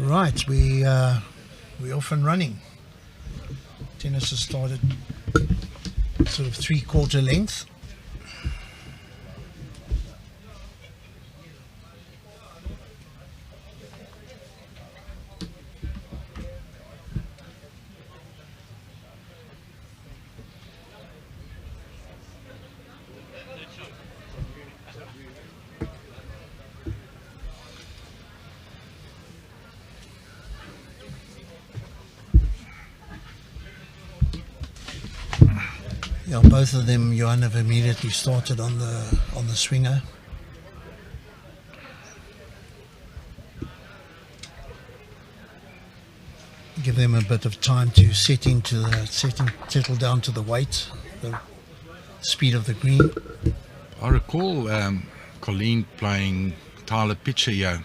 Right, we're off and running. Tennis has started sort of 3/4 length. Yeah, both of them, Johan, have immediately started on the swinger. Give them a bit of time to settle down to the weight, the speed of the green. I recall Colleen playing Tyler Pitcher here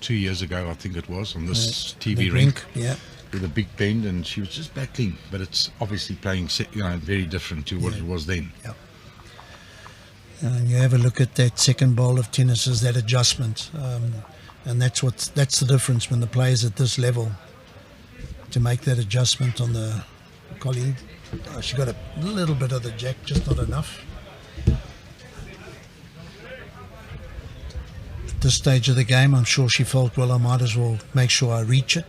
2 years ago, I think it was, on this TV rink. Yeah. With a big bend, and she was just battling, but it's obviously playing very different to what it was then. Yeah. And you have a look at that second bowl of tennis, that adjustment, and that's the difference when the players at this level to make that adjustment on the Colleen. She got a little bit of the jack, just not enough. At this stage of the game, I'm sure she felt, well, I might as well make sure I reach it.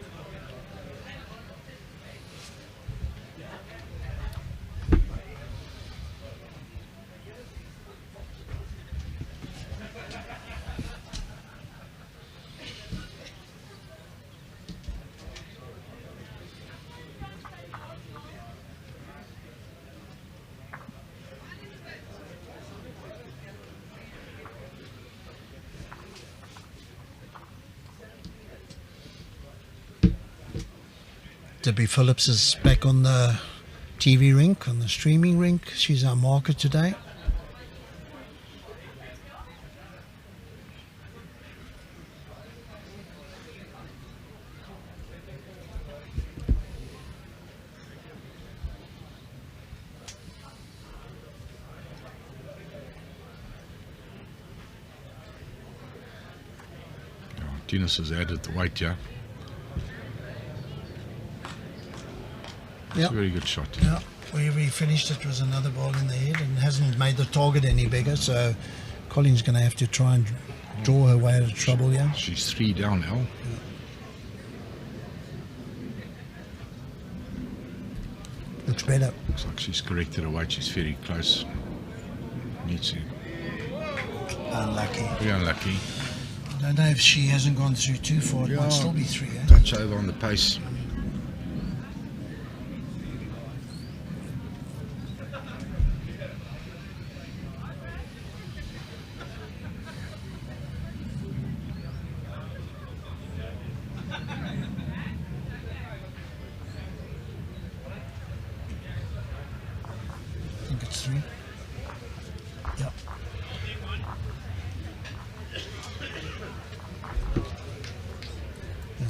Debbie Phillips is back on the TV rink, on the streaming rink. She's our marker today. Thinus has added the weight, yeah. It's a very good shot. Yeah, wherever he finished it was another ball in the head and hasn't made the target any bigger, so Colleen's going to have to try and draw her way out of trouble, yeah. She's 3 down now. Yeah. Looks better. Looks like she's corrected her weight. She's very close. Needs to. Unlucky. Very unlucky. I don't know if she hasn't gone through too far. It might still be 3, eh? Touch over on the pace. I think it's 3. Yeah.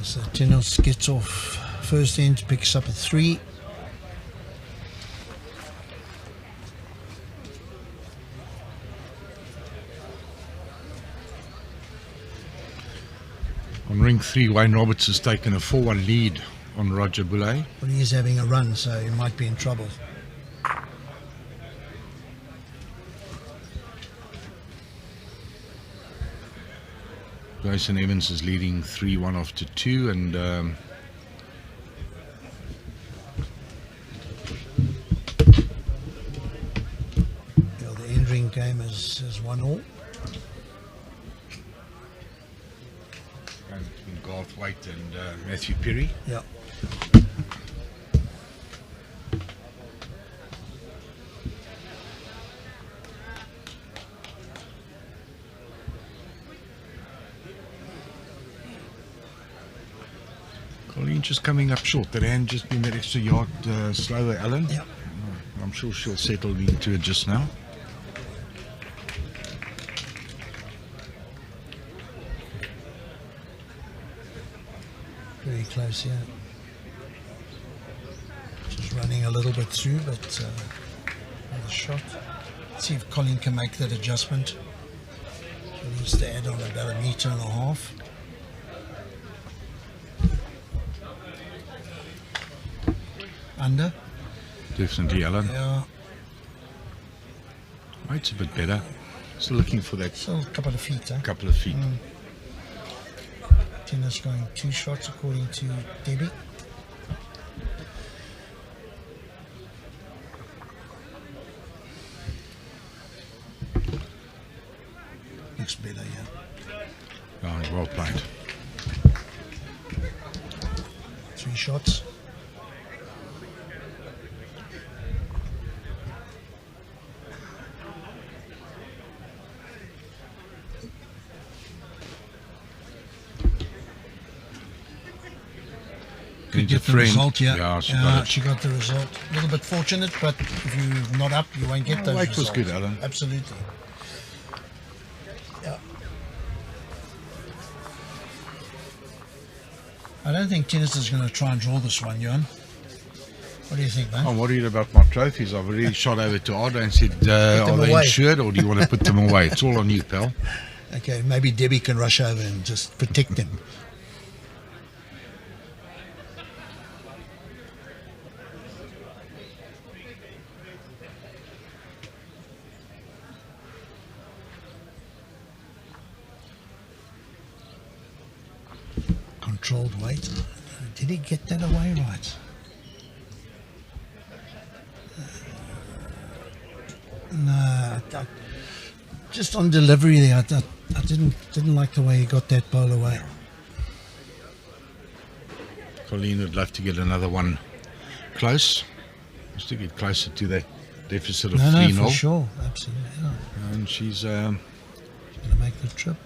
So Thinus gets off first end, picks up a 3. On ring 3, Wayne Roberts has taken a 4-1 lead on Roger Boulay. Well, he is having a run, so he might be in trouble. Jason Evans is leading 3-1 after 2, and The end ring game is 1-1. between Garth White and Matthew Perry. Yeah. Colleen just coming up short. That hand just been that extra yard slower, Alan. Yeah. I'm sure she'll settle into it just now. Very close, yeah. Just running a little bit through, but another shot. Let's see if Colleen can make that adjustment. She needs to add on about 1.5 meters. under. Definitely, Alan. Yeah, Weight's a bit better. Still looking for that still a couple of feet. couple of feet. Thinus going 2 shots according to Debbie. Looks better, yeah. Oh, well played. 3 shots. Needs a Get the friend. result, yeah. Yeah, she got it. She got the result. A little bit fortunate, but if you're not up, you won't get those Weight results. was good, Alan. Absolutely. Yeah. I don't think Thinus is going to try and draw this one, Johan. What do you think, man? I'm worried about my trophies. I've already shot over to Ardo and said, are they away. insured or do you want to put them away? It's all on you, pal. Okay, maybe Debbie can rush over and just protect them. Controlled weight. Did he get that away right? No, just on delivery there, I didn't like the way he got that ball away. Colleen would love to get another one close. Just to get closer to that deficit of 3-0. No, for sure, absolutely. Yeah. And she's Gonna make the trip.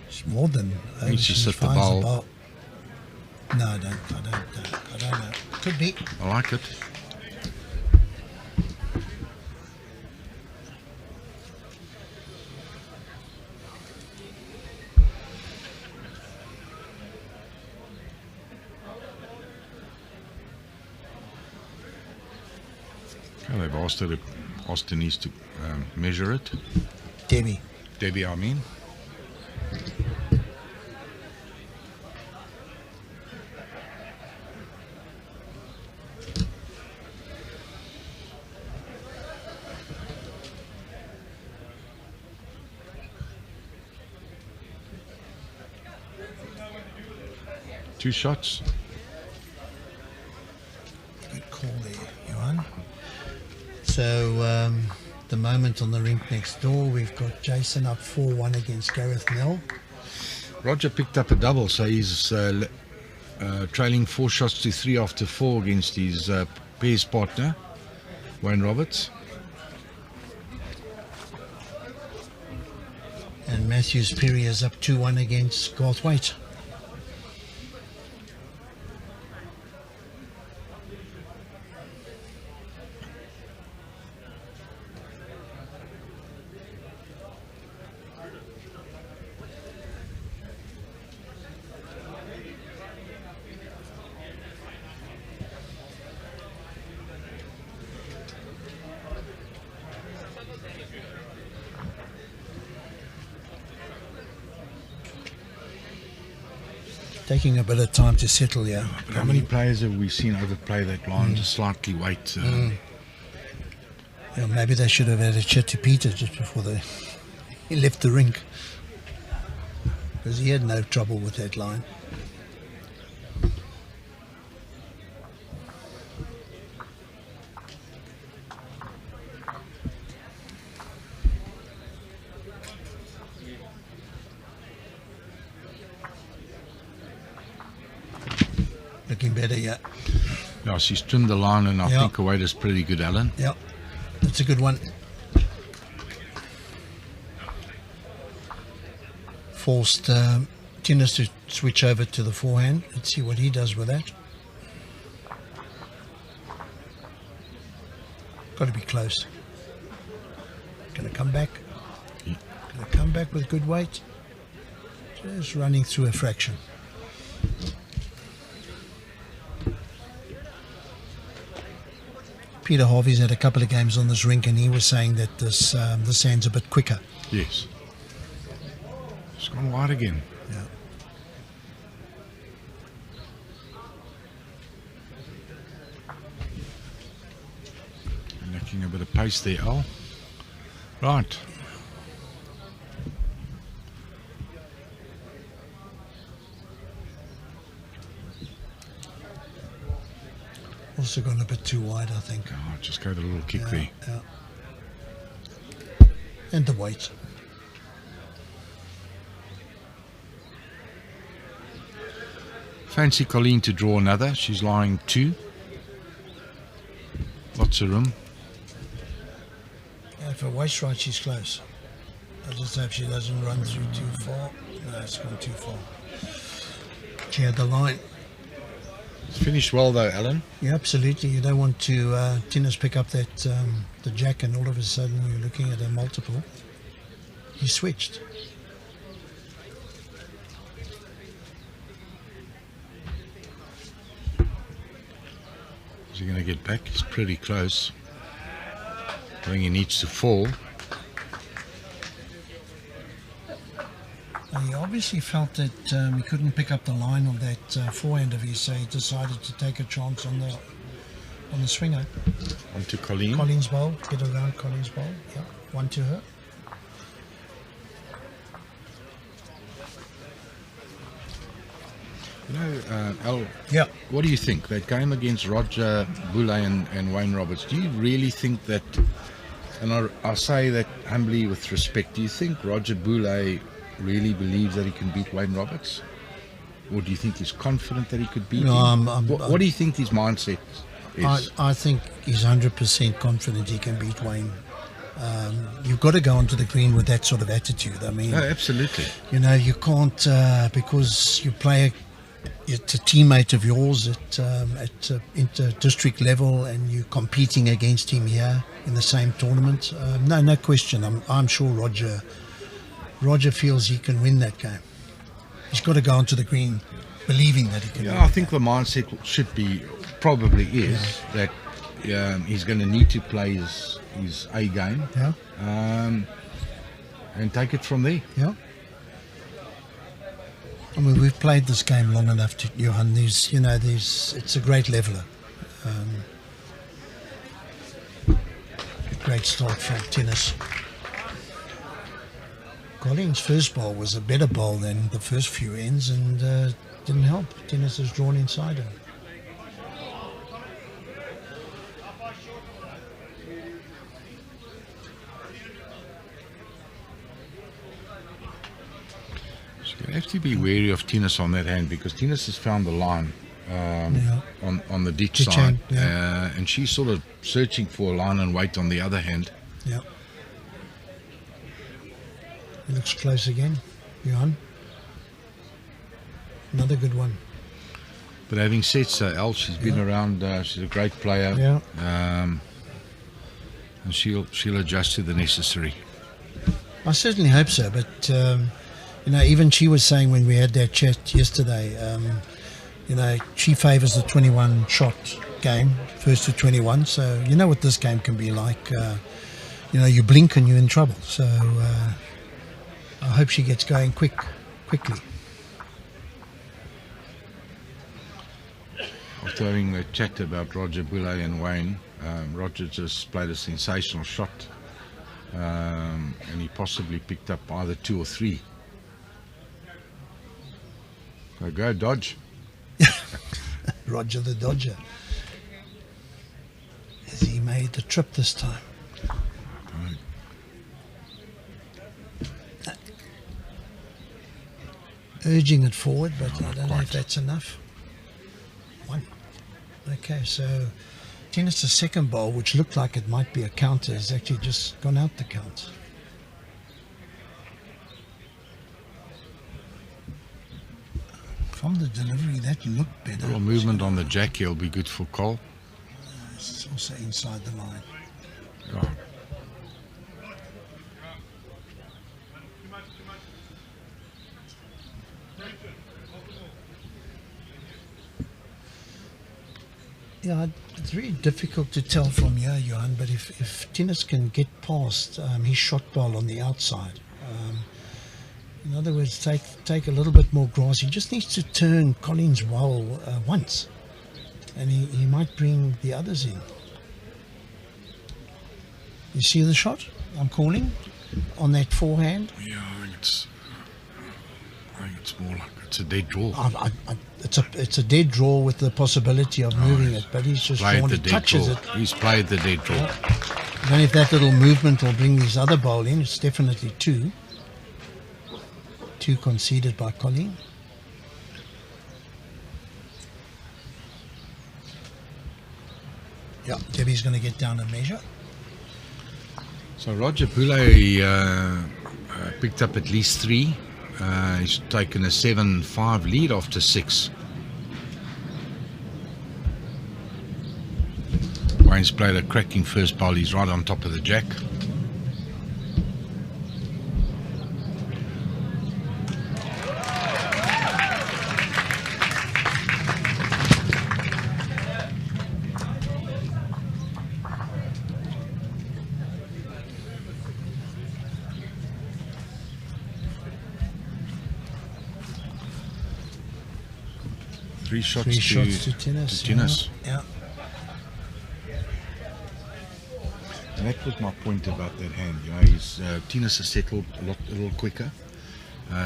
It's more than. Needs to she sit the finds ball. No, I don't know. Could be. I like it. Well, they've asked her to, Austin needs to measure it. Debbie, I mean. Two shots. good call there, Johan. So the moment on the rink next door, we've got Jason up 4-1 against Gareth Nell. Roger picked up a double, so he's trailing 4 shots to 3 after 4 against his pairs partner, Wayne Roberts. And Matthews Perry is up 2-1 against Garthwaite. Taking a bit of time to settle, yeah. But how many players have we seen overplay that line, just slightly wait? Yeah, maybe they should have had a chat to Peter just before he left the rink, because he had no trouble with that line. Looking better, yeah. Yeah, she's trimmed the line, and I think her weight is pretty good, Alan. Yeah, that's a good one. Forced Thinus to switch over to the forehand. Let's see what he does with that. Got to be close. Going to come back. Going to come back with good weight. Just running through a fraction. Peter Harvey's had a couple of games on this rink, and he was saying that this hand's a bit quicker. Yes. It's gone wide again. Yeah. pace there, Al. Right. Also gone a bit too wide, I think. Oh, just gave it a little kick there. Yeah. And the weight. Fancy Colleen to draw another. She's lying 2. Lots of room. Yeah, if her weight's right, she's close. I just hope she doesn't run through too far. No, it's gone too far. She had the line. It's finished well though, Alan. Yeah, absolutely. You don't want to Thinus pick up that the jack and all of a sudden you're looking at a multiple. He switched. Is he going to get back? He's pretty close. I think he needs to fall. He obviously felt that he couldn't pick up the line of that forehand of his, so he decided to take a chance on the swinger. On to Colleen. Colleen's bowl, get around Colleen's bowl. Yeah, 1 to her. You know, Al, Yeah. what do you think? That game against Roger Boulay and Wayne Roberts, do you really think that, and I say that humbly with respect, do you think Roger Boulay really believes that he can beat Wayne Roberts? Or do you think he's confident that he could beat him? What do you think his mindset is? I think he's 100% confident he can beat Wayne. You've got to go onto the green with that sort of attitude. I mean, Oh, absolutely. you know, you can't, because you play it's a teammate of yours at inter-district level and you're competing against him here in the same tournament. No question. I'm sure Roger feels he can win that game. He's got to go onto the green believing that he can win. I think the mindset should be, probably is, that he's going to need to play his A game, Yeah. and take it from there. Yeah. I mean, we've played this game long enough, Johan. It's a great leveler. Great start from Thinus. Colleen's first ball was a better ball than the first few ends and didn't help. Thinus has drawn inside her. You have to be wary of Thinus on that hand because Thinus has found the line on the ditch Ditch side, hand, yeah. and she's sort of searching for a line and weight on the other hand. Yeah. It looks close again, Johan. Another good one. But having said so, Al, she's been around. She's a great player, Yeah. and she'll adjust to the necessary. I certainly hope so, but even she was saying when we had that chat yesterday, she favours the 21 shot game, first to 21. So you know what this game can be like. You blink and you're in trouble. So I hope she gets going quickly. After having a chat about Roger Boulay and Wayne, Roger just played a sensational shot, and he possibly picked up either 2 or 3. So go Dodge. Roger the Dodger. Has he made the trip this time? Urging it forward, but I don't know if that's enough. 1. Okay, so Thinus' second ball, which looked like it might be a counter, has actually just gone out the count. From the delivery, that looked better. A little movement on the jack here will be good for Cole. It's also inside the line. Oh. Yeah, it's very difficult to tell from here, Johan, but if Thinus can get past his shot ball on the outside, in other words, take a little bit more grass, he just needs to turn Colleen's bowl once, and he might bring the others in. You see the shot I'm calling on that forehand? Yeah, I think it's more like it's a dead draw. It's a dead draw with the possibility of moving it, but he's just drawn. He touches it. He's played the dead draw. Then if that little movement will bring his other bowl in, it's definitely two. Two conceded by Colleen. Yeah, Debbie's going to get down and measure. So Roger Boulay picked up at least 3. He's taken a 7-5 lead after 6. Wayne's played a cracking first bowl. He's right on top of the jack. Three shots to Thinus. Yeah. And that was my point about that hand. You know, Thinus has settled a little quicker.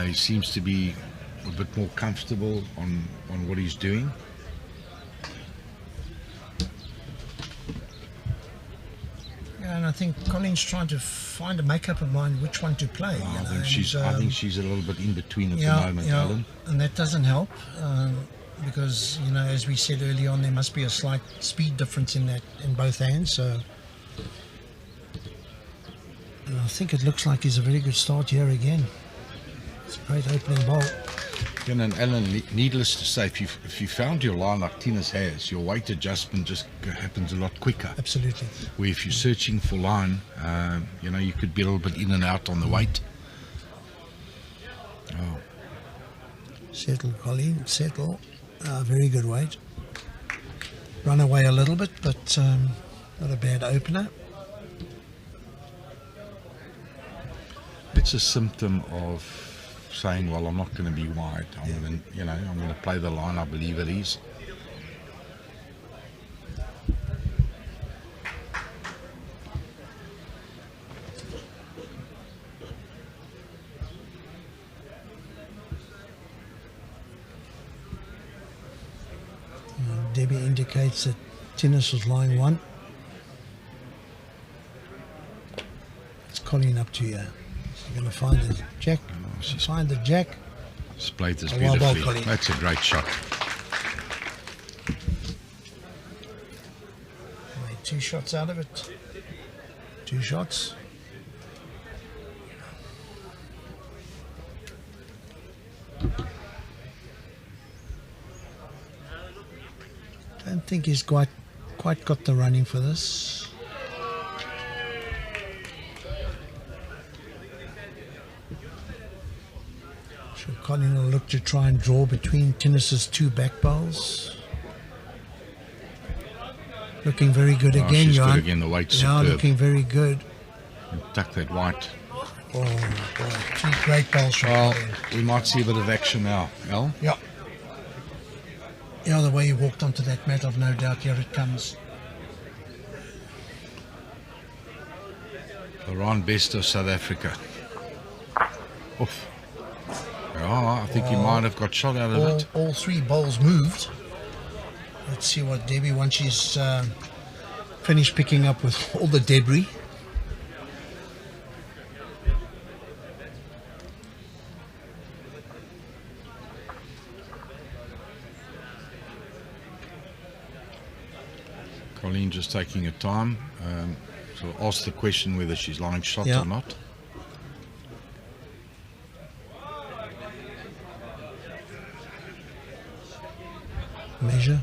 He seems to be a bit more comfortable on what he's doing. Yeah, and I think Colleen's trying to find a make-up of mind which one to play. I think she's a little bit in between at the moment, Alan. And that doesn't help. Because, you know, as we said early on, there must be a slight speed difference in both hands. So, and I think it looks like he's a very good start here again. It's a great opening bowl. And Alan, needless to say, if you found your line like Thinus has, your weight adjustment just happens a lot quicker. Absolutely. Where if you're searching for line, you know, you could be a little bit in and out on the weight. Oh. Settle, Colleen, settle. Very good weight. Run away a little bit, but not a bad opener. It's a symptom of saying, well, I'm not going to be wide. I'm going to play the line I believe it is. Debbie indicates that Thinus was line 1. It's Colleen up to you. You're going to find the jack. Find the jack. She's played this beautifully. That's a great shot. Made 2 shots out of it. 2 shots. Don't think he's quite got the running for this. Sure, Colleen will look to try and draw between Thinus's 2 back bowls. Looking very good again, she's Johan. good again. The weight's Yeah, superb. looking very good. And tuck that white. Oh boy, 2 great bowls from Well, Colleen. we might see a bit of action now, Al. Yeah. Yeah, the way he walked onto that mat, I've no doubt. Here it comes. Iran best of South Africa. Oof. Yeah, I think he might have got shot out of it. All 3 bowls moved. Let's see what Debbie, once she's finished picking up with all the debris. Colleen just taking her time. So ask the question whether she's lying shot or not. Measure.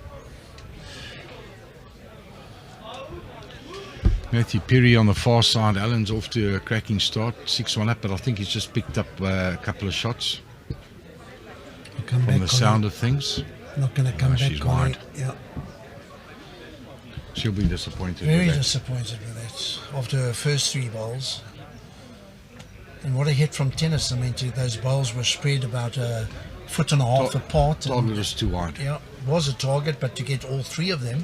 Matthew Perry on the far side. Alan's off to a cracking start. 6-1 up, but I think he's just picked up a couple of shots Come from back, the Colleen. sound of things. Not going to come back, she's Colleen. wide. Yeah. She'll be disappointed Very with that. disappointed with that. After her first 3 bowls. And what a hit from Thinus. I mean, those bowls were spread about a foot and a half apart. Target was too wide. Yeah, was a target, but to get all 3 of them.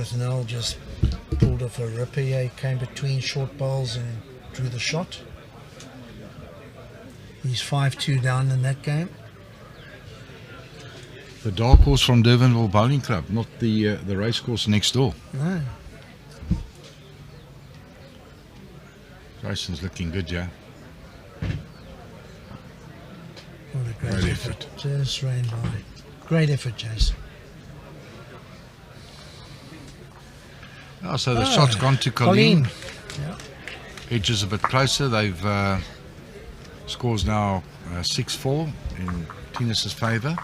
Gareth Nell just pulled off a ripper here. He came between short bowls and drew the shot. He's 5-2 down in that game. The dark horse from Durbanville Bowling Club, not the race course next door. No. Jason's looking good, yeah. What a great Great effort. effort. Just ran by. Great effort, Jason. Oh, so the shot's gone to Colleen. Yeah. Edges a bit closer. They've scores now 6-4 in Thinus's favour,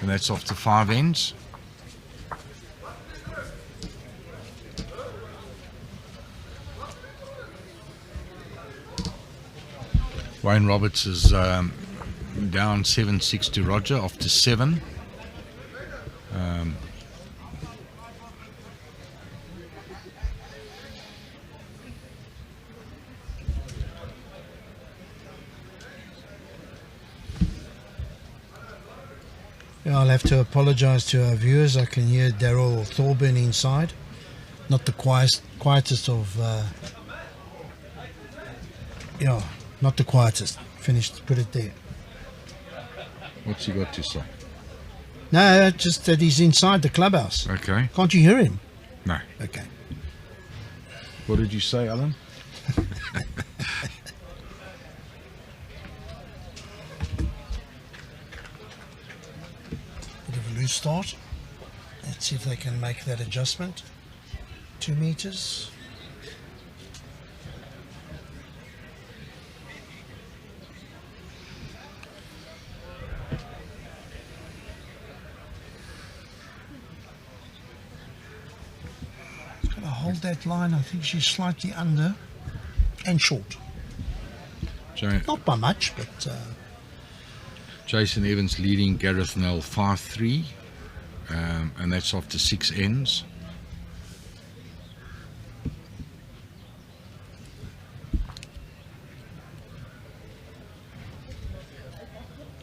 and that's off to 5 ends. Wayne Roberts is down 7-6 to Roger after 7. Yeah, I'll have to apologise to our viewers. I can hear Daryl Thorburn inside. Not the quietest of... not the quietest. Finished, put it there. What's he got to say? No, just that he's inside the clubhouse. Okay. Can't you hear him? No. Okay. What did you say, Alan? Bit of a loose start. Let's see if they can make that adjustment. 2 meters. Got to hold that line. I think she's slightly under and short. Not by much, but... Jason Evans leading Gareth Nell 5-3, and that's after 6 ends.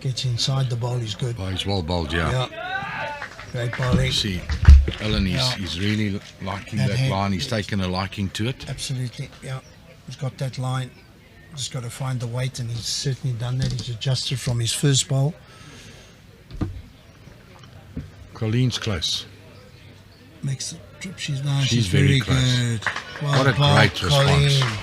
Gets inside the bowl, he's good. Oh, he's well bowled, yeah. Yeah. Great bowling. You see, Alan, he's really liking that line. He's taken a liking to it. Absolutely, yeah. He's got that line. Just got to find the weight, and he's certainly done that. He's adjusted from his first bowl. Colleen's close. Makes the trip. She's nice. She's very close. Good. Well What a bowled, great response. Colleen.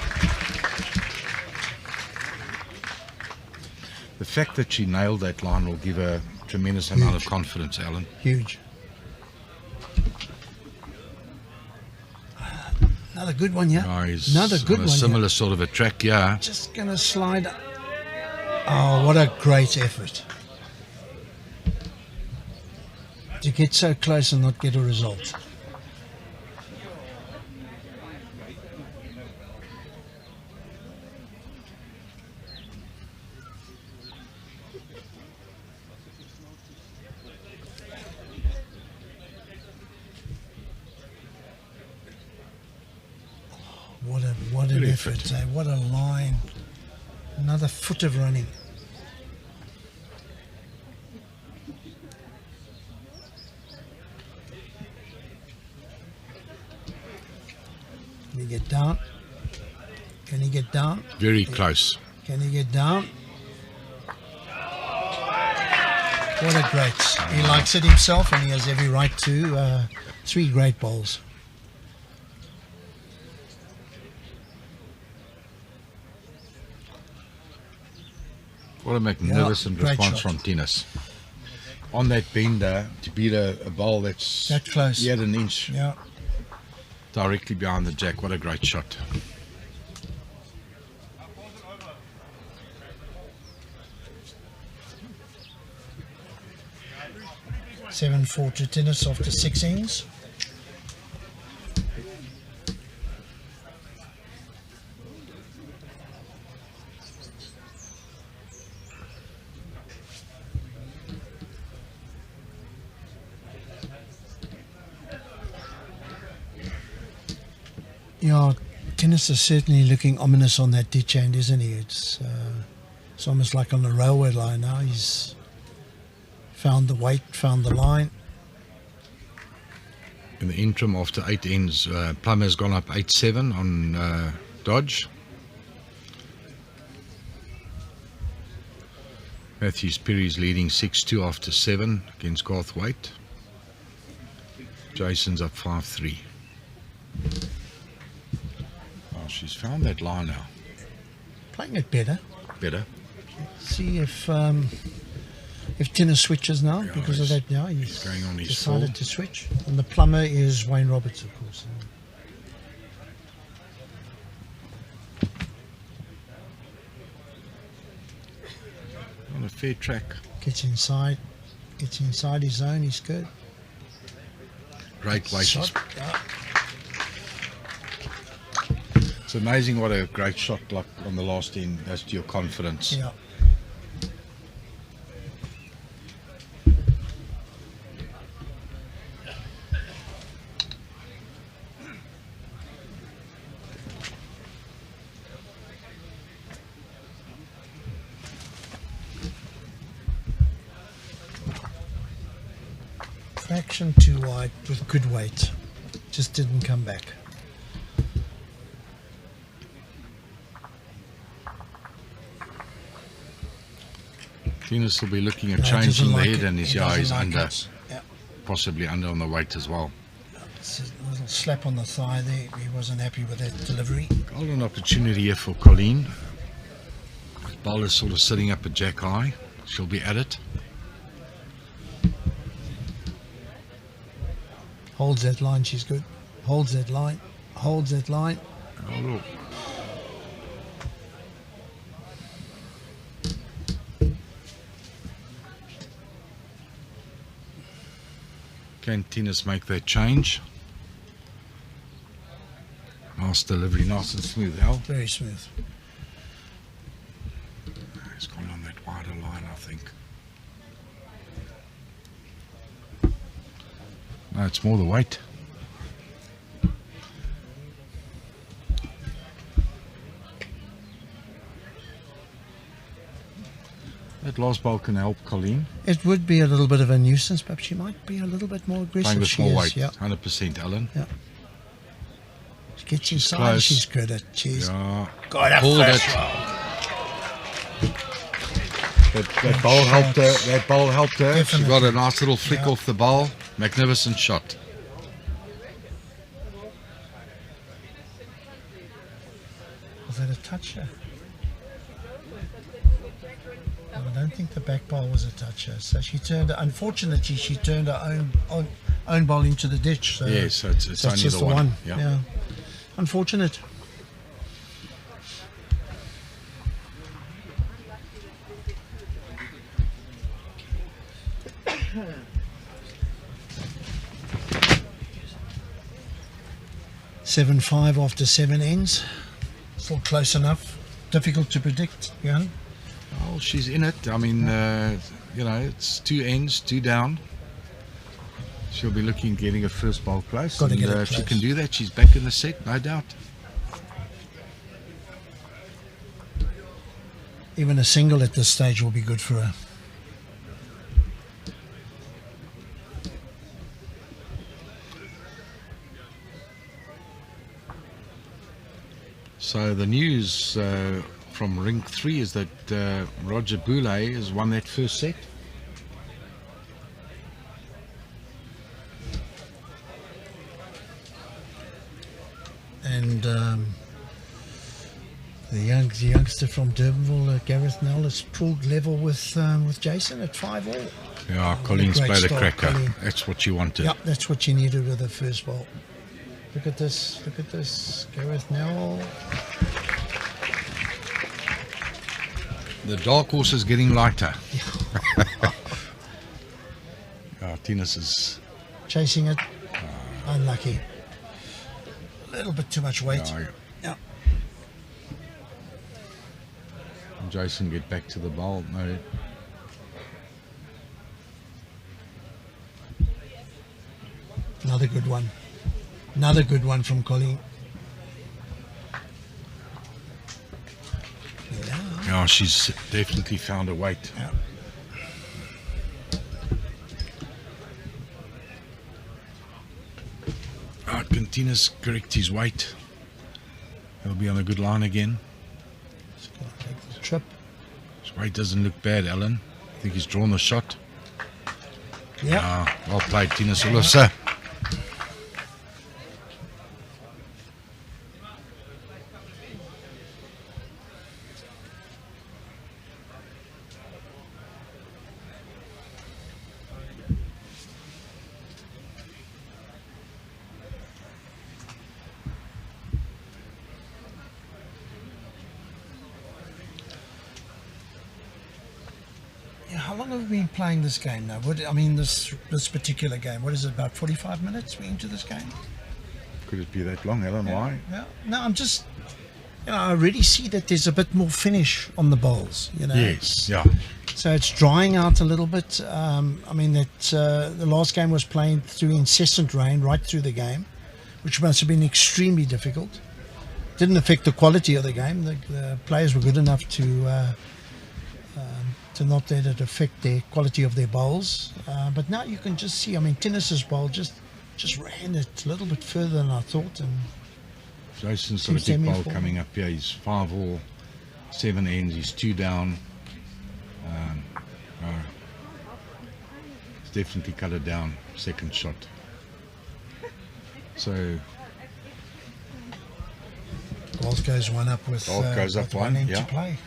The fact that she nailed that line will give her a tremendous amount of confidence, Alan. Huge. Another good one, yeah. Oh, he's Another good on a one. similar Yeah. sort of a track, yeah. Just gonna slide. Oh, what a great effort! To get so close and not get a result. What an Good effort! effort. Eh? What a line! Another foot of running. Can he get down? Can he get down? Very close. Can he get down? What a great! He likes it himself, and he has every right to. 3 great bowls. What a magnificent Yeah, great response shot. from Thinus. On that bender, to beat a bowl that's That close. yet an inch Yeah. directly behind the jack. What a great shot. Seven 4 to Thinus after 6 innings. Yeah, Thinus is certainly looking ominous on that ditch end, isn't he? It's almost like on the railway line now. He's found the weight, found the line. In the interim, after 8 ends, Plummer's gone up 8-7 on Dodge. Matthews Perry's leading 6-2 after 7 against Garthwaite. Jason's up 5-3. Oh, she's found that line now. Playing it better. Better. See if Thinus switches now Yeah, because of that. Now he's going on his decided full. to switch. And the plumber is Wayne Roberts, of course. On a fair track. Gets inside his zone. He's good. Great weight. Shot. Yeah. It's amazing what a great shot like on the last end does to your confidence. Yeah. Fraction too wide with good weight. Just didn't come back. Thinus will be looking at No, changing doesn't the like head it. and his He eye doesn't is like under, it. Yeah. possibly under on the weight as well. It's a little slap on the thigh there. He wasn't happy with that delivery. Golden opportunity here for Colleen. Bowler's sort of sitting up at jack eye. She'll be at it. Holds that line, she's good. Holds that line. Holds that line. Oh, look. Can Thinus make that change? Nice delivery, nice and smooth, Al. Very smooth. He's gone on that wider line, I think. No, it's more the weight. That last ball can help Colleen. It would be a little bit of a nuisance, but she might be a little bit more aggressive. Playing the She small is, weight, yeah. 100%, Alan. She gets inside, close. she's good at. She's Yeah. got a Pulled first it. roll. That bowl helped her. That bowl helped her. She Definitely. got a nice little flick Yeah. off the bowl. Magnificent shot. Was that a toucher? No, I don't think the back ball was a toucher. So she turned. Unfortunately, she turned her own ball into the ditch. So Yes, so it's so only just the one. Yeah. Unfortunate. (7-5) after 7 ends. Still close enough. Difficult to predict, Johan. Well, she's in it. I mean, you know, it's 2 ends, 2 down. She'll be looking at getting a first bowl close. Gotta And get it if she close. can do that, she's back in the set, no doubt. Even a single at this stage will be good for her. So the news from ring 3 is that Roger Boulay has won that first set. And the youngster from Durbanville, Gareth Nell, has pulled level with Jason at 5-all. Yeah, What a Colleen's great played a start, cracker. Colleen. That's what you wanted. Yep, that's what you needed with the first ball. Look at this, Gareth Nell. The dark horse is getting lighter. Thinus is... Chasing it, unlucky. A little bit too much weight. Yeah. Yeah. Jason get back to the bowl. No. Another good one. Another good one from Colleen. Yeah, she's definitely found a weight. Yeah. Thinus correct his weight. He'll be on a good line again. Just going to take the trip. His weight doesn't look bad, Alan. I think he's drawn the shot. Yeah. Well played, Thinus Oelefse. How long have we been playing this game now? This particular game. What is it, about 45 minutes we're into this game? Could it be that long, Alan? Why? Yeah. No, I'm just, I already see that there's a bit more finish on the bowls, Yes, yeah. So it's drying out a little bit. The last game was playing through incessant rain right through the game, which must have been extremely difficult. Didn't affect the quality of the game. The players were good enough to not let it affect the quality of their bowls. But now you can just see, Thinus's bowl just ran it a little bit further than I thought. And Jason's got a big bowl coming up here. He's 5 all, 7 ends. He's 2 down. He's definitely cut it down. Second shot. So Golf goes one up with one end yeah. to play.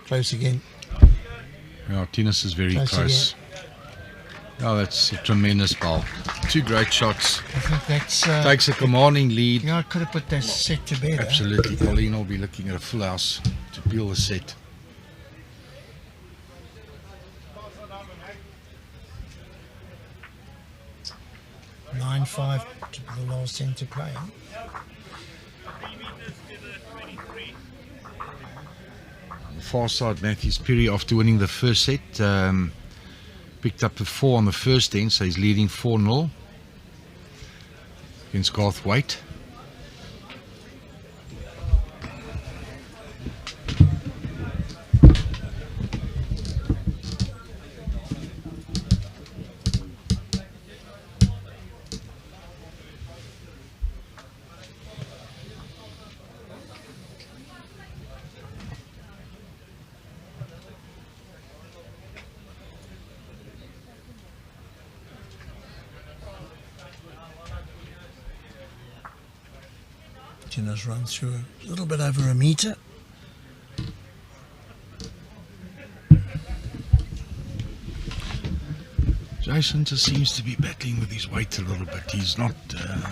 Close again. Yeah, Thinus is very close. Again. Oh, that's a tremendous bowl. 2 great shots. I think that's takes a commanding lead. I could have put that set to bed. Absolutely. Colleen will be looking at a full house to peel the set. Eh? 9-5 to the last end to play. Far side, Matthews Perry, after winning the first set, picked up a 4 on the first end, so he's leading 4-0 against Garth Waite. Thinus runs through a little bit over a metre. Jason just seems to be battling with his weight a little bit. He's not the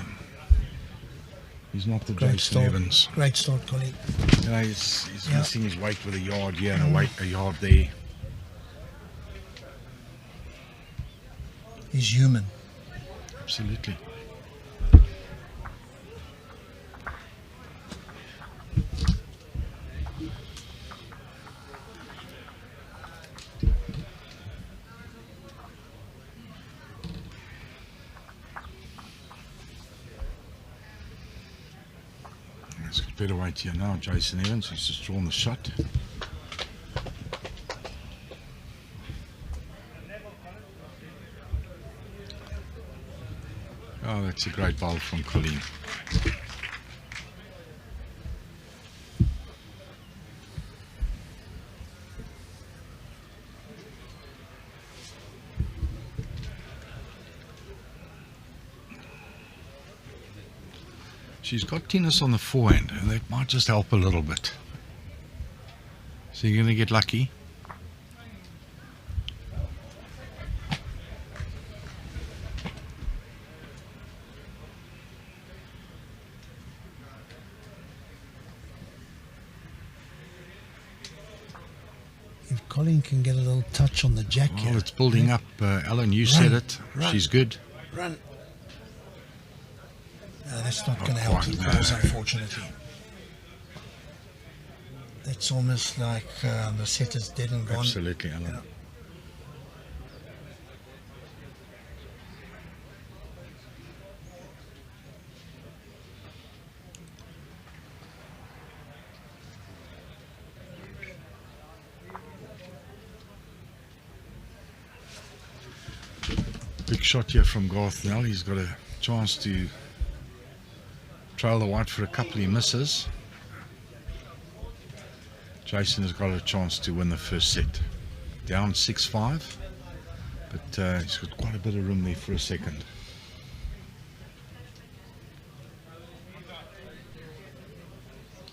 Jason Evans. Great start, Colleen. He's missing his weight with a yard here and a yard there. He's human. Absolutely. He's got better weight here now, Jason Evans. He's just drawn the shot. Oh, that's a great bowl from Colleen. She's got Thinus on the forehand, and that might just help a little bit. So you're going to get lucky. If Colleen can get a little touch on the jack Well, here. it's building up. Alan, you said it. Run. She's good. Run. No, that's not going to quite, help the no. balls, unfortunately. That's almost like the set is dead and gone. Absolutely, Alan. Yeah. Big shot here from Garth now. He's got a chance to trail the white for a couple he misses. Jason has got a chance to win the first set. Down 6-5, but he's got quite a bit of room there for a second.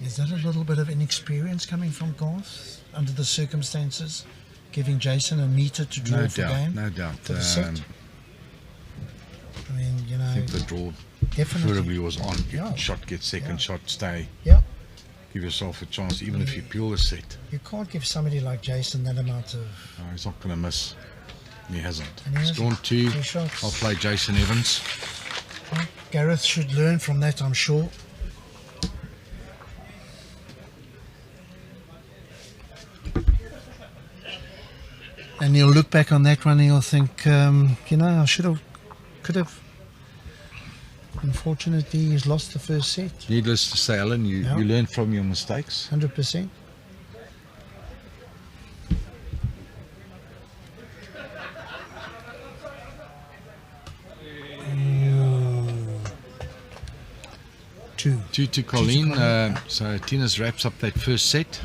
Is that a little bit of inexperience coming from Garth under the circumstances, giving Jason a meter to draw No for doubt, game? no doubt. For the set? I mean, you know, I think the draw definitely. preferably was on. Get Yeah. shot, get second Yeah. shot, stay. Yeah. Give yourself a chance, even if you peel the set. You can't give somebody like Jason that amount of. No, he's not going to miss. And he hasn't. And he He's hasn't. drawn two. 2 shots. I'll play Jason Evans. Gareth should learn from that, I'm sure. And you'll look back on that one and you'll think, you know, could have. Unfortunately, he's lost the first set, Needless to say, Alan, you Yeah. learn from your mistakes. 100%. Two. 2 to Colleen. So Thinus wraps up that first set.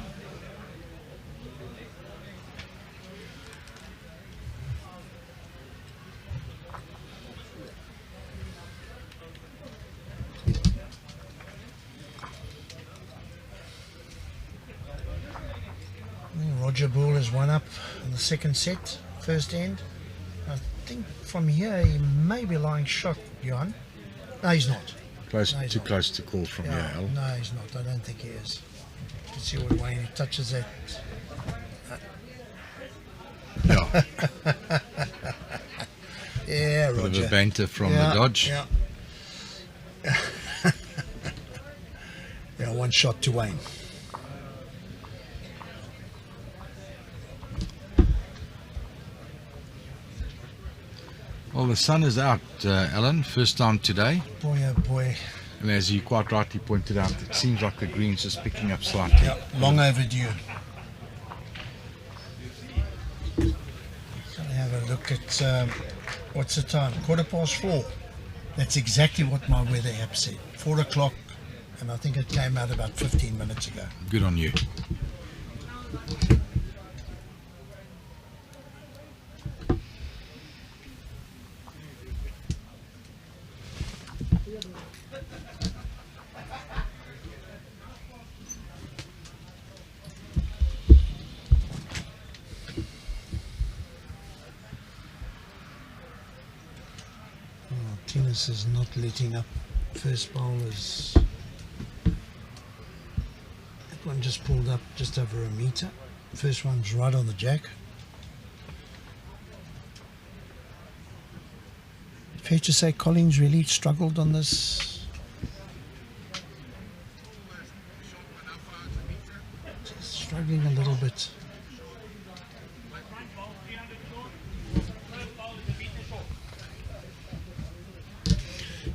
Roger Bull has won up in the second set, first end. I think from here he may be lying shot, Johan. No, he's not. Close, No, he's too not. close to call from here, Al. No, he's not. I don't think he is. Let's see what Wayne he touches that. Yeah, Yeah, bit of Roger. a banter from Yeah, the dodge. Yeah. Yeah, one shot to Wayne. Well, the sun is out, Alan. First time today. Boy, oh boy. And as you quite rightly pointed out, it seems like the green's just picking up slightly. Yeah, long overdue. Gonna have a look at what's the time? 4:15. That's exactly what my weather app said. 4 o'clock, and I think it came out about 15 minutes ago. Good on you. Thinus is not letting up. First bowl is. That one just pulled up just over a meter. First one's right on the jack. Fair to say Collins really struggled on this. Just struggling a little bit.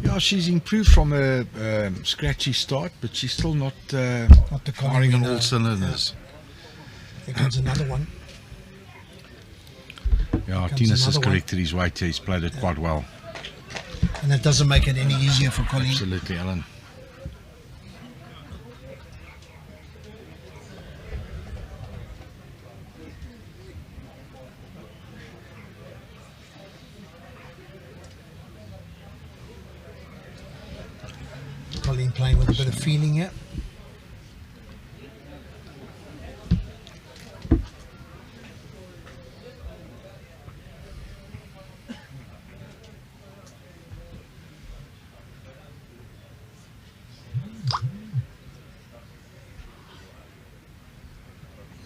Yeah, she's improved from a scratchy start, but she's still not Not the Colin firing on we know. all cylinders. Here comes another one. Yeah, Comes Thinus has another one. corrected his weight. He's played it quite well. And that doesn't make it any easier for Colleen. Absolutely, Alan. Colleen playing with a bit of feeling here.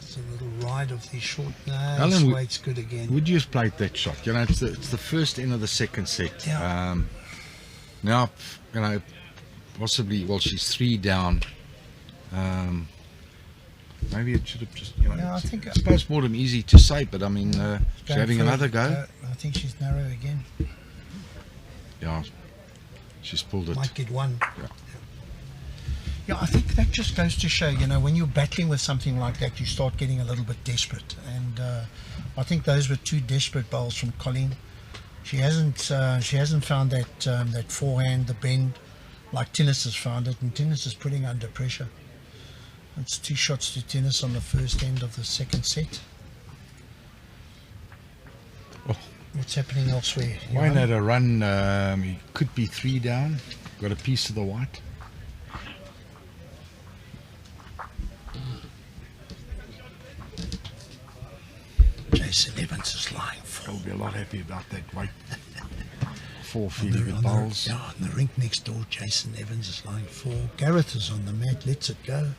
It's a little wide of the short. No, Alan, weight's good again. would you have played that shot? You know, it's the first end of the second set. Yeah. Now, you know, possibly, well, she's 3 down. Maybe it should have just, you know, Yeah, I think it's post-mortem easy to say, but I mean, she's having another go. I think she's narrow again. Yeah, she's pulled it. Might get one. Yeah. Yeah, I think that just goes to show, you know, when you're battling with something like that, you start getting a little bit desperate. And I think those were 2 desperate bowls from Colleen. She hasn't found that forehand, the bend, like Thinus has found it, and Thinus is putting under pressure. It's 2 shots to Thinus on the first end of the second set. Oh. What's happening elsewhere? Wayne had a run. He could be 3 down. Got a piece of the white. Jason Evans is lying full. He'll be a lot happy about that weight. 4 feeling good bowls. Yeah, on the rink next door, Jason Evans is lying full. Gareth is on the mat, lets it go.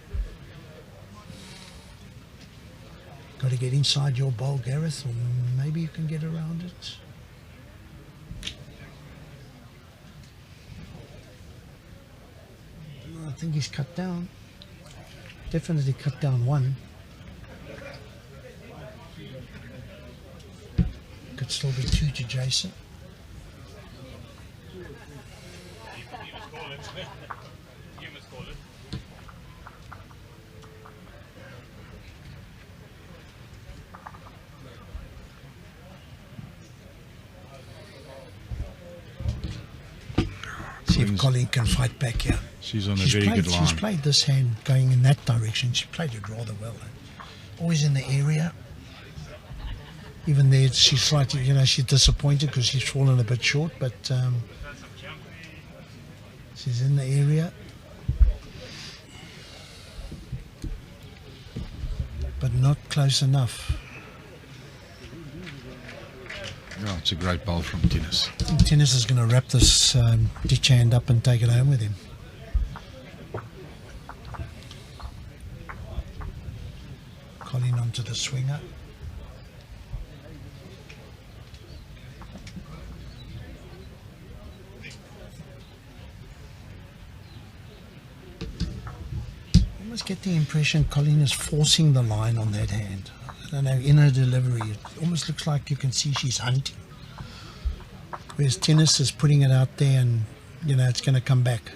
Got to get inside your bowl, Gareth, or maybe you can get around it. I think he's cut down. Definitely cut down 1. Could still be 2 to Jason. See if Colleen can fight back here. She's on a very good line. She's played this hand going in that direction. She played it rather well. Always in the area. Even there, she's slightly, you know, she's disappointed because she's fallen a bit short, but she's in the area. But not close enough. Yeah, it's a great bowl from Thinus. I think Thinus is going to wrap this ditch hand up and take it home with him. Colleen onto the swinger. I almost get the impression Colleen is forcing the line on that hand. I don't know, in her delivery, it almost looks like you can see she's hunting. Whereas Thinus is putting it out there and, you know, it's going to come back.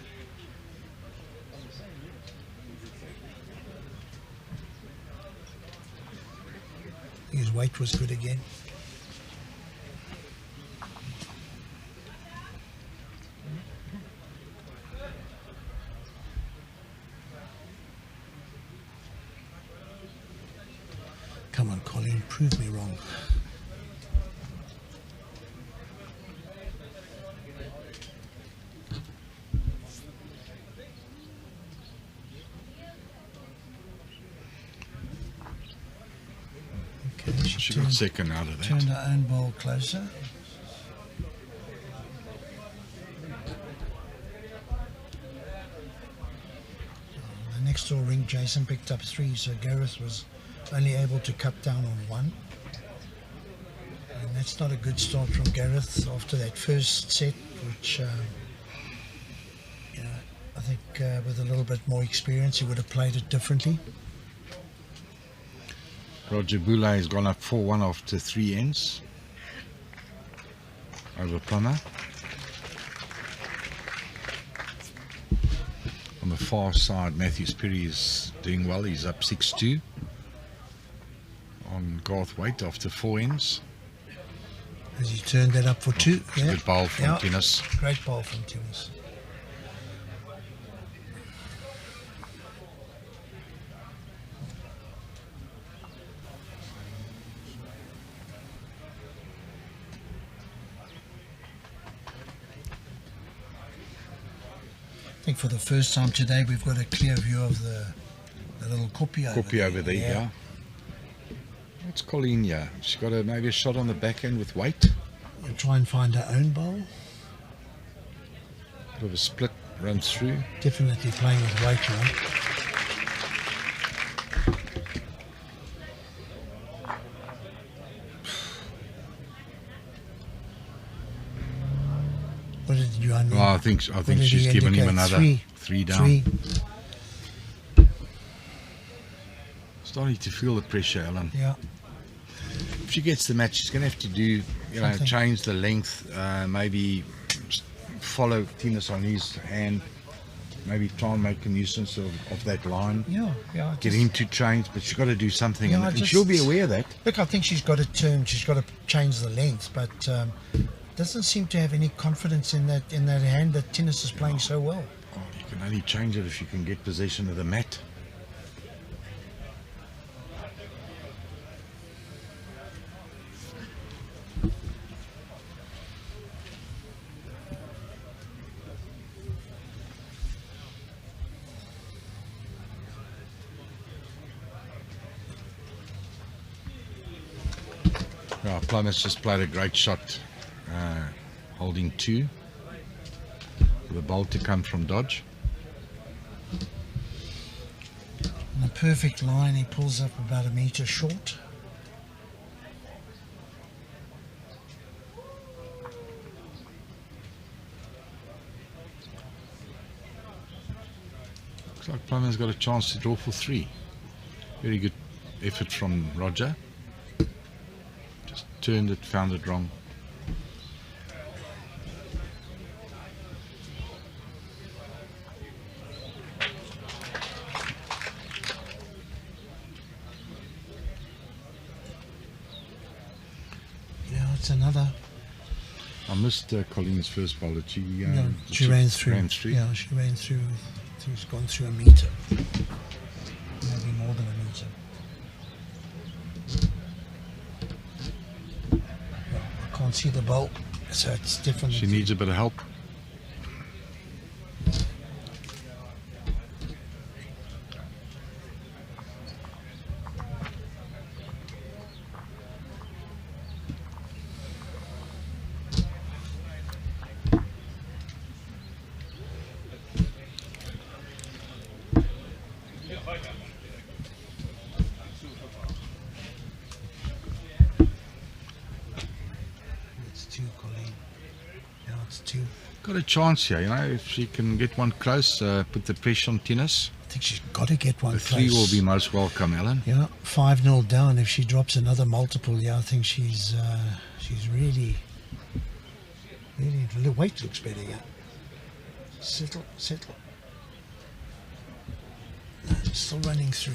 His weight was good again. Come on, Colleen, prove me wrong. Okay, She got second out of that. Turned her own ball closer. The next door ring, Jason picked up 3, so Gareth was only able to cut down on 1. And that's not a good start from Gareth after that first set, which, you know, I think with a little bit more experience, he would have played it differently. Roger Boulay has gone up 4-1 after 3 ends over Plummer. On the far side, Matthews Perry is doing well. He's up 6-2 on Garth Waite after 4 ends. As he turned that up for 2. It's a good bowl from Thinus. Great bowl from Thinus. I think for the first time today we've got a clear view of the little koppie Over there, yeah. What's Colleen, yeah? She's got maybe a shot on the backhand with weight. We'll try and find her own bowl. Bit of a split run through. Definitely playing with weight now. What did you on? Well, I think did she's he given him indicate? another three down. Three. Starting to feel the pressure, Alan. Yeah. If she gets the match, she's going to have to do, change the length, maybe follow Thinus on his hand, maybe try and make a nuisance of that line. Yeah. Get him to change, but she's got to do something, Yeah, and she'll be aware of that. Look, I think she's got to turn. She's got to change the length, but doesn't seem to have any confidence in that hand that Thinus is playing so well. Oh, you can only change it if you can get possession of the mat. Plymouth just played a great shot, holding 2 for the bolt to come from dodge. In a perfect line, he pulls up about a metre short. Looks like Plymouth's got a chance to draw for 3. Very good effort from Roger. Turned it, found it wrong. Yeah, it's another. I missed Colleen's first bowl. She ran through. Yeah, she ran through. She's gone through a metre, maybe more than a metre. Can't see the bowl, so it's different. She needs a bit of help. Got a chance here, if she can get one close, put the pressure on Thinus. I think she's got to get one close. The 3 will be most welcome, Alan. Yeah, 5-0 down. If she drops another multiple, I think she's really. The weight looks better, Settle. No, still running through.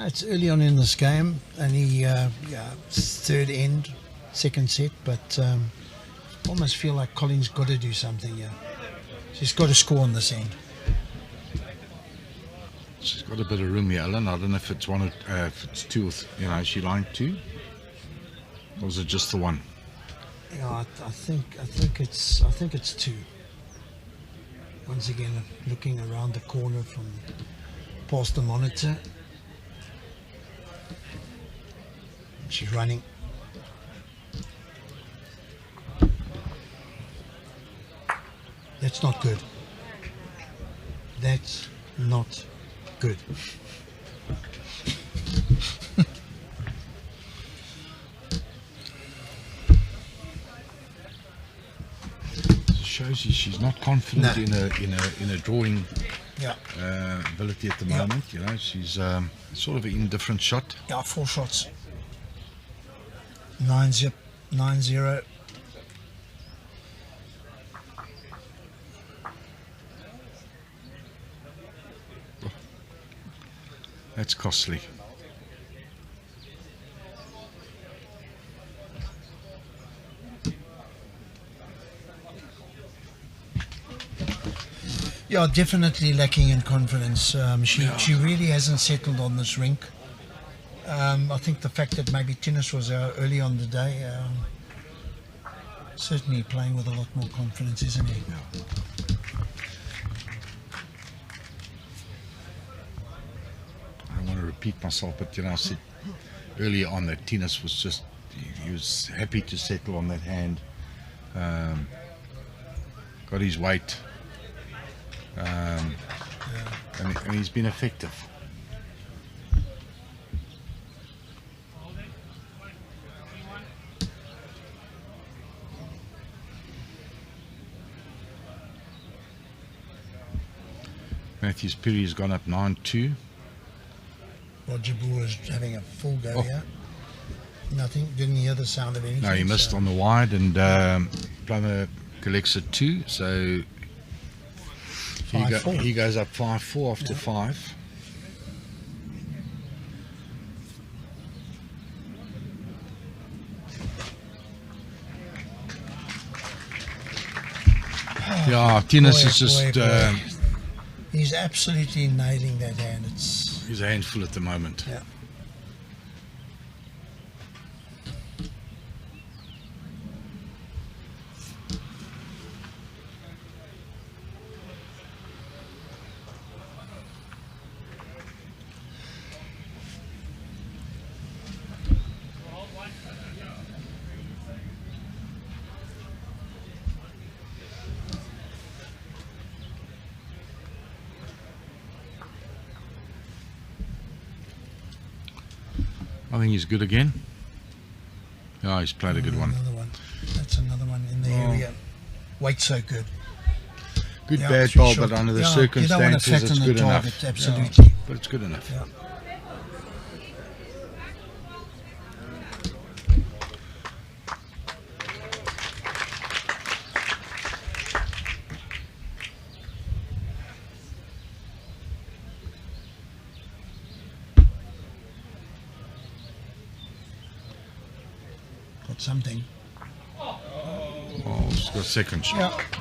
It's early on in this game, only third end, second set, but almost feel like Colleen's got to do something here. She's got to score on this end. She's got a bit of room here, Alan. I don't know if it's one, if it's 2, is she lined 2, or is it just the 1? Yeah, I think it's 2. Once again, looking around the corner from past the monitor. She's running. That's not good. That's not good. Shows you she's not confident in a drawing ability at the moment. She's sort of an indifferent shot. Yeah, 4 shots. 9-0. That's costly. Yeah, definitely lacking in confidence. She really hasn't settled on this rink. I think the fact that maybe tennis was early on the day, certainly playing with a lot more confidence, isn't he? Yeah. I don't want to repeat myself, but I said earlier on that tennis was just, he was happy to settle on that hand. Got his weight. And he's been effective. Matthews Perry has gone up 9-2. Roger Boer is having a full go here. Nothing, didn't hear the sound of anything. No, he missed on the wide, and Plummer collects a 2, so he goes up 5-4 after 5. Yeah, tennis is just... he's absolutely nailing that hand. He's a handful at the moment. Yeah. I think he's good again. Yeah, he's played a good one. Another one. That's another one in the area. Weight so good. Good bad ball, but under the circumstances, it's good enough. Absolutely. Yeah, but it's good enough. Yeah. Got something. Oh, it's got second shot. Yeah.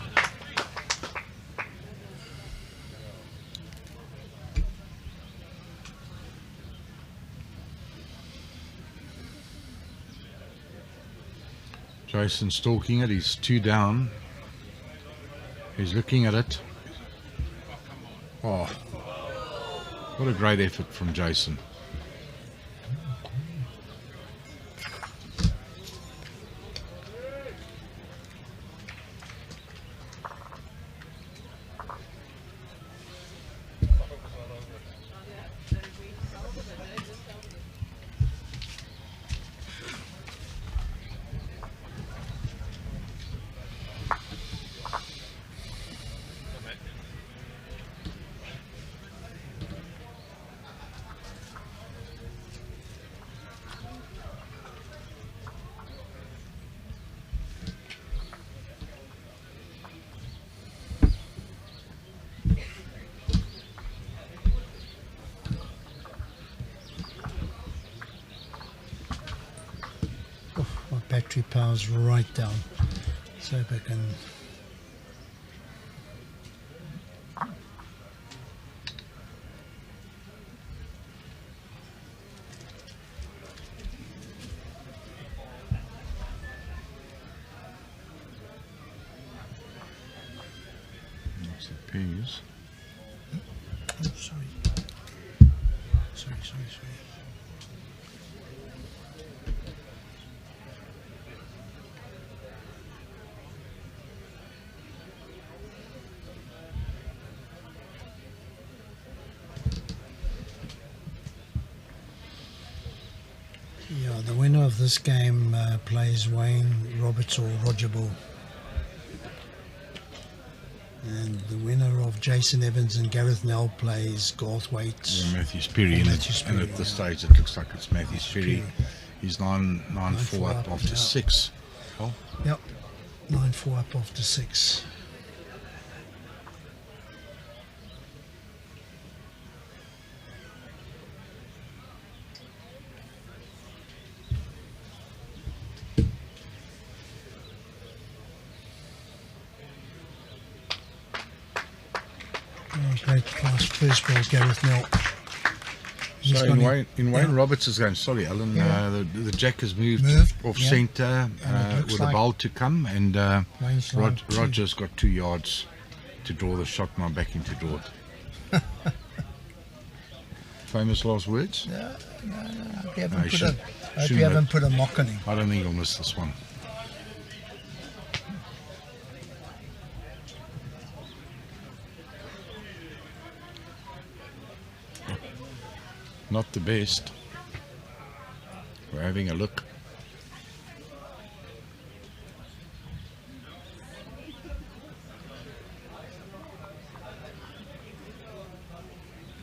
Jason stalking it, he's 2 down. He's looking at it. Oh, what a great effort from Jason. My battery power's right down. So if I can... That's the peas. Oh, sorry. Sorry. Yeah, the winner of this game plays Wayne Roberts or Roger Bull. And the winner of Jason Evans and Gareth Nell plays Garth Waite. Matthews Perry, and at this stage it looks like it's Matthews Perry. He's 9-4 up after 6. Oh. Yep, 9-4 up after 6. Great pass, first ball, Gareth Nell. He's So gone in Wayne yeah. Roberts is going, sorry Alan, Yeah. the jack has moved off yeah. centre And it looks with a like bowl to come, and Wayne's line too. Roger's got 2 yards to draw the shot, now back in to draw it. Famous last words? No, hope you No, haven't, he hope you haven't put a mock on him. I don't think he'll miss this one. Not the best. We're having a look.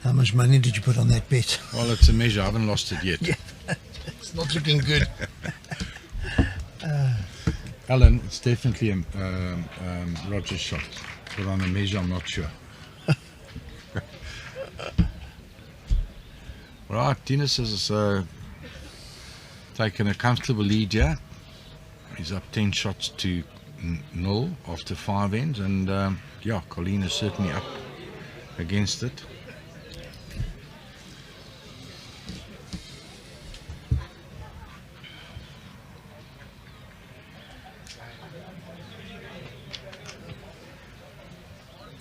How much money did you put on that bet? Well, it's a measure. I haven't lost it yet. Yeah, it's not looking good. Alan, it's definitely Roger's shot. But on a measure, I'm not sure. Right, Thinus has taken a comfortable lead here. He's up 10 shots to 0 after 5 ends, and yeah, Colleen is certainly up against it.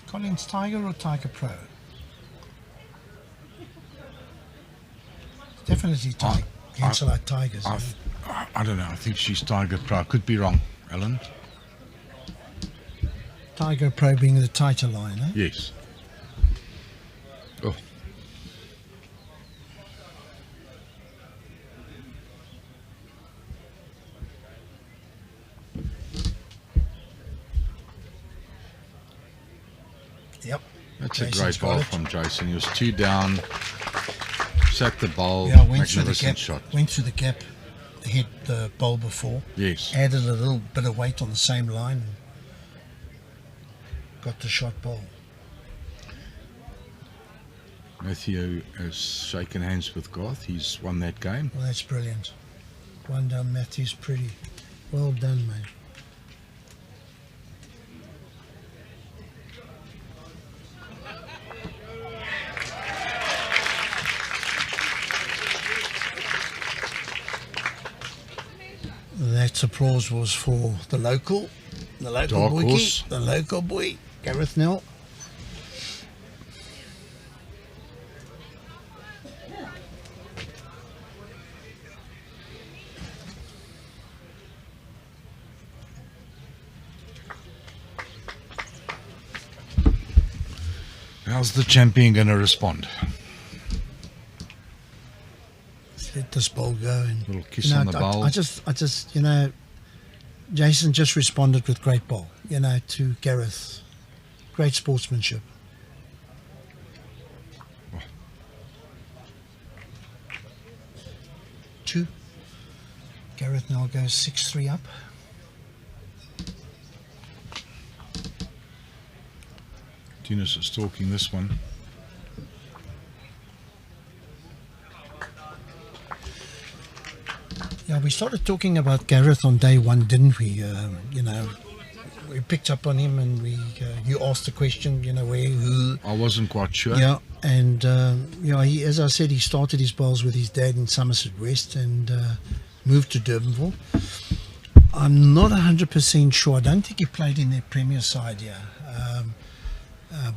Collins Tiger or Tiger Pro? Definitely Tiger. Looks like Tigers. I don't know. I think she's Tiger Pro. Could be wrong, Alan. Tiger Pro being the tighter line, eh? Yes. Oh. Yep. That's Jason's a great got ball it. from Jason. He was 2 down. Sat the ball. Yeah, went through the Magnificent gap. shot. Went through the gap. Hit the bowl before. Yes. Added a little bit of weight on the same line. And got the shot ball. Matthew has shaken hands with Garth. He's won that game. Well, that's brilliant. One down, Matthew's pretty. Well done, mate. That applause was for the local Dark boy, horse. the local boy, Gareth Nell. How's the champion going to respond? Let this ball go. And, Little kiss on the bowl. I just, Jason just responded with great ball, to Gareth. Great sportsmanship. Oh. 2. Gareth now goes 6-3 up. Thinus is talking this one. Yeah, we started talking about Gareth on day 1, didn't we? We picked up on him, and you asked the question, where, who. I wasn't quite sure. Yeah, and he, as I said, he started his bowls with his dad in Somerset West and moved to Durbanville. I'm not 100% sure. I don't think he played in their Premier side here.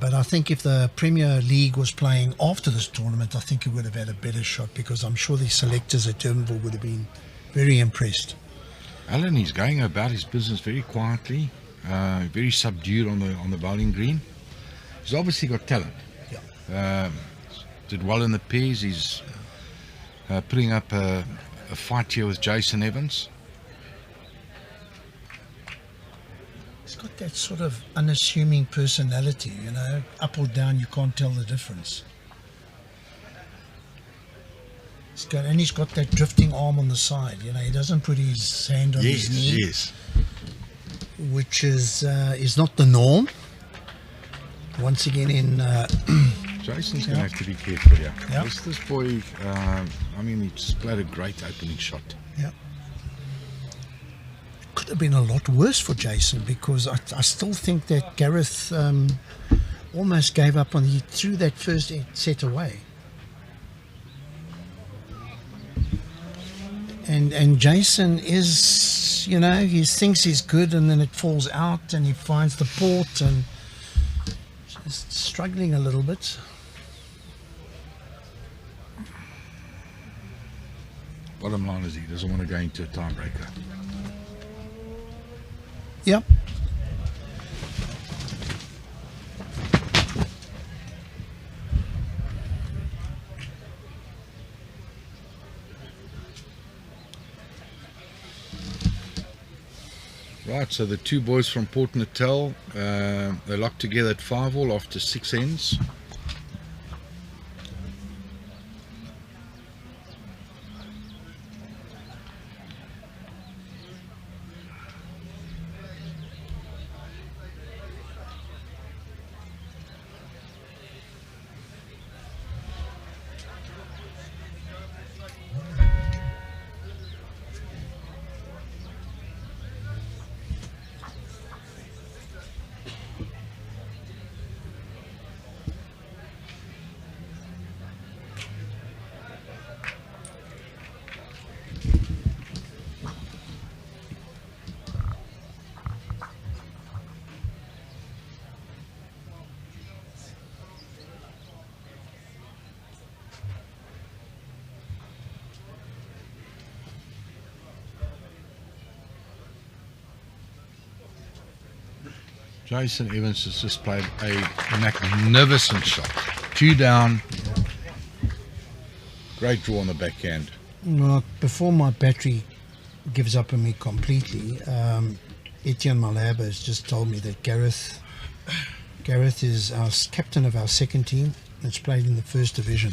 But I think if the Premier League was playing after this tournament, I think he would have had a better shot, because I'm sure the selectors at Durbanville would have been very impressed. Alan, he's going about his business very quietly, very subdued on the bowling green. He's obviously got talent. Yeah. Did well in the pairs. He's putting up a fight here with Jason Evans. He's got that sort of unassuming personality, up or down, you can't tell the difference. He's got that drifting arm on the side, he doesn't put his hand on his knee. Yes. Which is not the norm. Once again Jason's going to have to be careful here. Yeah. This boy, he just played a great opening shot. Yeah. Could have been a lot worse for Jason, because I still think that Gareth almost gave up on. He threw that first set away. And Jason is, he thinks he's good, and then it falls out, and he finds the port, and just struggling a little bit. Bottom line is he doesn't want to go into a tiebreaker. Yep. Right, so the two boys from Port Natal, they locked together at 5-all after 6 ends. Jason Evans has just played a magnificent shot. 2 down. Great draw on the backhand. Well, before my battery gives up on me completely, Etienne Malherbe has just told me that Gareth is our captain of our second team. That's played in the first division.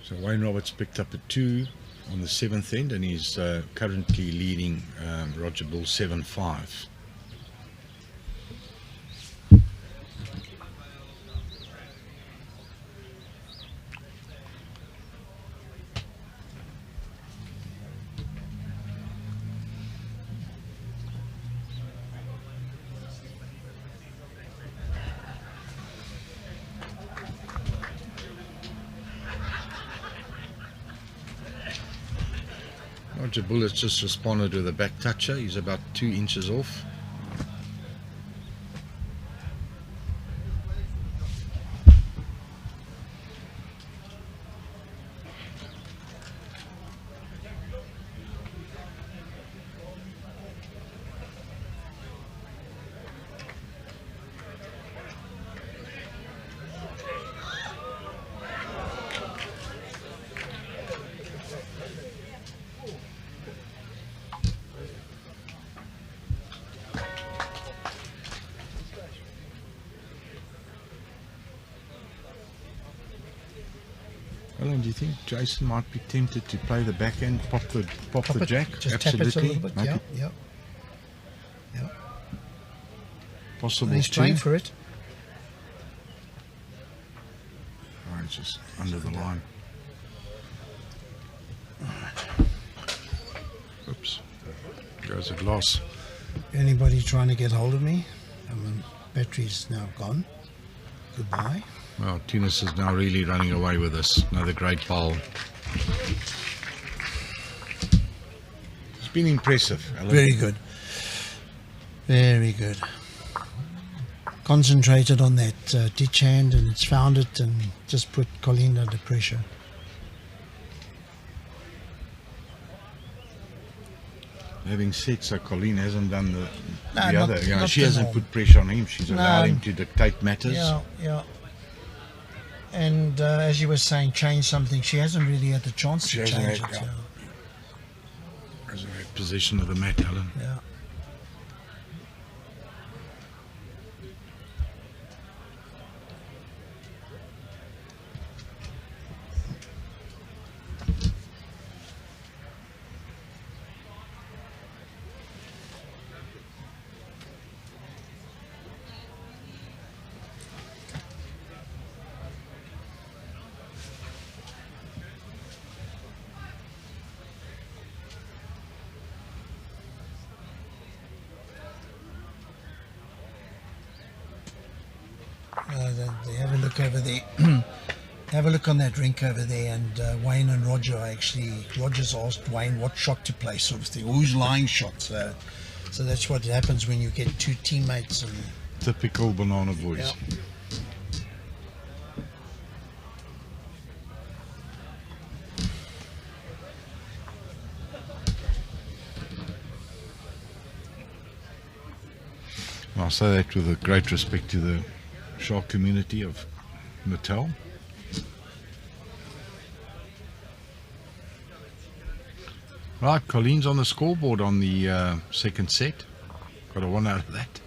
So Wayne Roberts picked up a 2 on the 7th end, and he's currently leading Roger Bull 7-5. Roger Bull has just responded with a back toucher. He's about 2 inches off. Alan, do you think Jason might be tempted to play the backhand, pop the jack? Just Absolutely. tap it a little bit. Make it Yep. possible He's too. playing for it. Right, it's just under the line. Oops. Goes a gloss. Anybody trying to get hold of me? Battery's now gone. Goodbye. Well, Thinus is now really running away with us. Another great bowl. It's been impressive, Alan. Very good. Very good. Concentrated on that ditch hand, and it's found it and just put Colleen under pressure. Having said so, Colleen hasn't done the No, other. not- You know, not she the hasn't norm. put pressure on him. She's allowed No. him to dictate matters. Yeah. And as you were saying, change something. She hasn't really had the chance She to hasn't change had- it. yeah. Hasn't had possession of the mat, Alan. Yeah. they have a look over there. Have a look on that rink over there, and Wayne and Roger Roger's asked Wayne what shot to play, sort of thing, or who's lying shots. So that's what happens when you get two teammates. And Typical banana boys. yeah. I say that with a great respect to the shark community of Natal. Right, Colleen's on the scoreboard on the second set. Got a 1 out of that.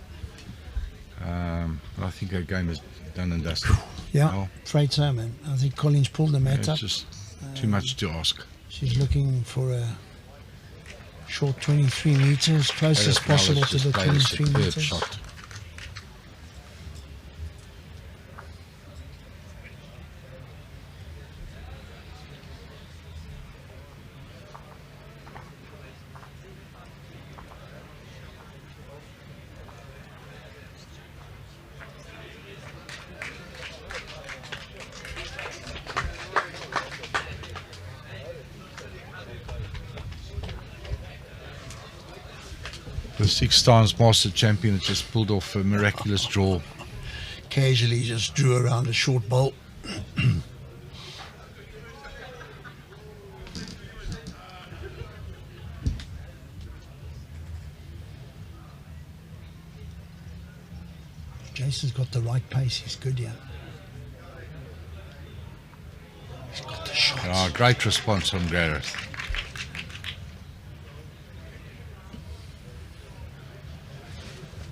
I think her game is done and dusted. Yeah, Well, afraid so, man. I think Colleen's pulled the mat it's up. just too much to ask. She's looking for a short 23 meters, close as possible to the 23 meters. Shot. The 6 times Master Champion has just pulled off a miraculous draw. Casually just drew around a short bowl. Jason's got the right pace. He's good, yeah. He's got the shots. Great response from Gareth.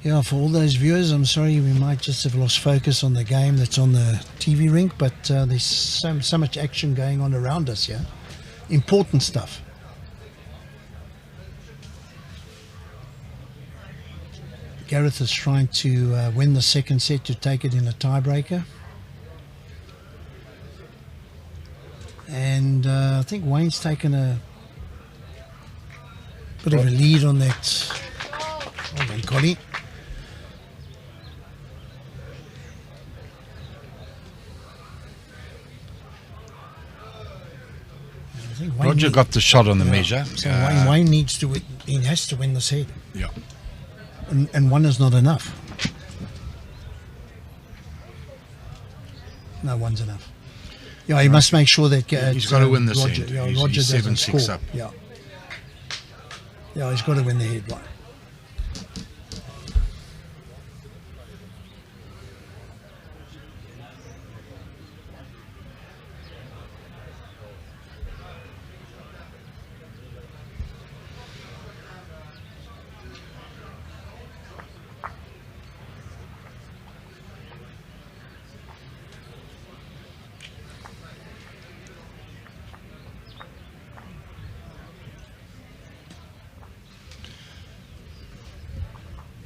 Yeah, for all those viewers, I'm sorry we might just have lost focus on the game that's on the TV rink, but there's so much action going on around us here. Important stuff. Gareth is trying to win the second set to take it in a tiebreaker. And I think Wayne's taken a bit of a lead on that. Hold on, Colleen. Roger got the shot on the measure. So Wayne needs to win. He has to win the set. Yeah. And one is not enough. No, one's enough. Yeah, he must make sure that he's got to win the Roger, set. Yeah, He's Roger doesn't 7-6 score. up. Yeah. Yeah, he's got to win the head, right.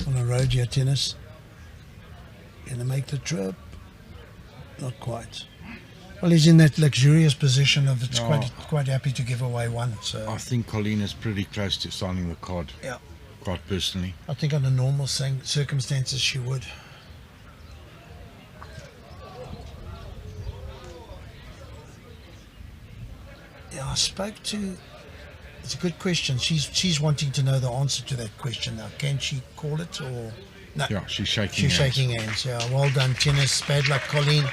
On a road here, tennis. Gonna make the trip? Not quite. Well, he's in that luxurious position of it's quite happy to give away one. So I think Colleen is pretty close to signing the card. yeah, Quite personally. I think under normal circumstances she would. Yeah, I spoke to. It's a good question. She's wanting to know the answer to that question now. Can she call it or no? Yeah, she's shaking She's hands. shaking hands. Yeah, well done, tennis. Bad luck, Colleen.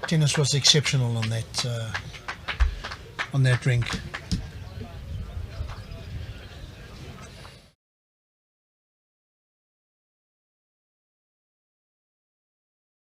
Tennis was exceptional on that rink.